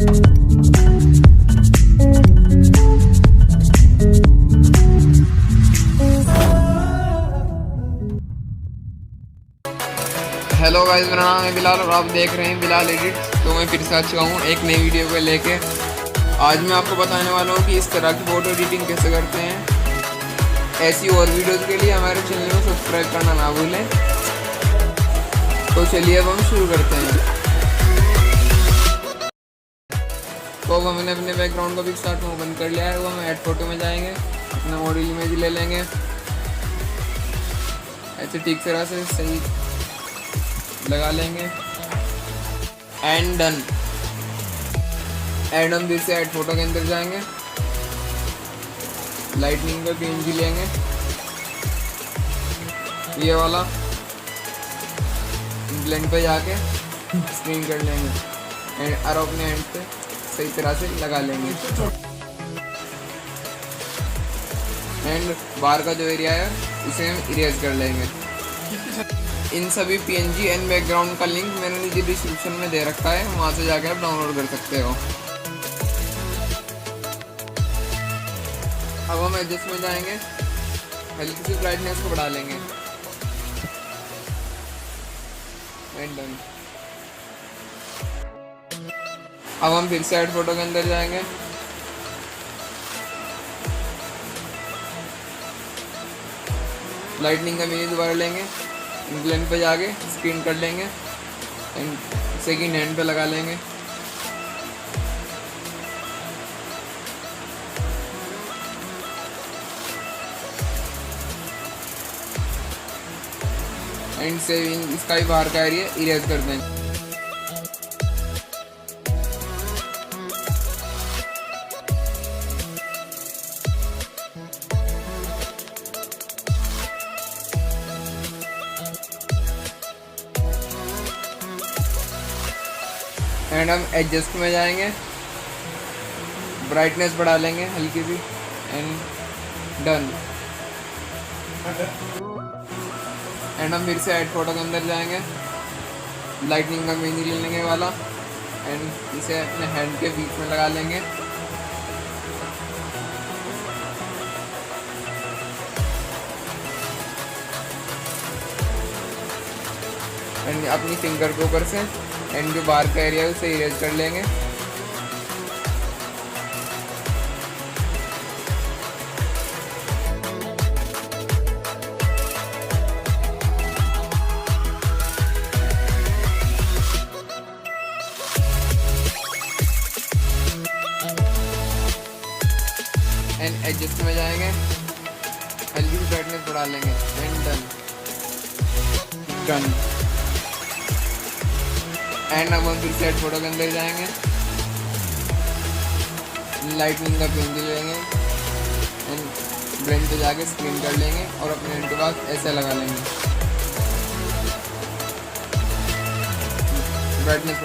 Hello guys, मेरा नाम है बिलाल और आप देख रहे हैं बिलाल एडिट्स। तो मैं फिर से आ चुका हूँ एक नई वीडियो को लेके। आज मैं आपको बताने वाला हूँ कि इस तरह की फ़ोटो एडिटिंग कैसे करते हैं। ऐसी और वीडियोज़ के लिए हमारे चैनल को सब्सक्राइब करना ना भूलें। तो चलिए अब हम शुरू करते हैं। तो अब हमने अपने बैकग्राउंड को भी स्टार्ट में बंद कर लिया है। वो हम ऐड फोटो में जाएंगे, अपना मॉडल इमेज ले लेंगे, ऐसे ठीक तरह से सही लगा लेंगे एंड डन। एंड हम फिर से ऐड फोटो के अंदर जाएंगे, लाइटनिंग का PNG लेंगे ये वाला, ब्लेंड पे जाके स्क्रीन कर लेंगे और अपने एंड पे सही तरह से लगा लेंगे। एंड बाहर का जो एरिया है इसे हम इरेज कर लेंगे। इन सभी PNG एंड बैकग्राउंड का लिंक मैंने नीचे डिस्क्रिप्शन में दे रखा है, वहाँ से जाकर आप डाउनलोड कर सकते हो। अब हम एडजस्ट में जाएंगे, हल्की सी ब्राइटनेस को बढ़ा लेंगे एंड डन। अब हम फिर से ऐड फोटो के अंदर जाएंगे, लाइटनिंग का मेन्यू दोबारा लेंगे, ब्लेंड पे जाके स्क्रीन कर लेंगे एंड सेकंड हैंड पे लगा लेंगे। एंड सेविंग इसका भी बाहर का एरिया इरेज कर देंगे। एंड हम एडजस्ट में जाएंगे, ब्राइटनेस बढ़ा लेंगे हल्की सी एंड डन। एंड हम फिर से ऐड फोटो के अंदर जाएंगे, लाइटनिंग का मेन्यू ले लेंगे वाला एंड इसे अपने हैंड के बीच में लगा लेंगे। एंड अपनी फिंगर के ऊपर से एंड जो बाहर का एरिया है उसे इरेज कर लेंगे। एंड एडजस्ट में जाएंगे, हल्की सी ब्राइटनेस बढ़ा लेंगे एंड डन। एंड अब हम फिर से फोटो के अंदर जाएंगे, लाइटनिंग का PNG लेंगे एंड ब्लेंड पे जाके स्क्रीन कर लेंगे और अपने एंड के बाद ऐसे लगा लेंगे ब्राइटनेस।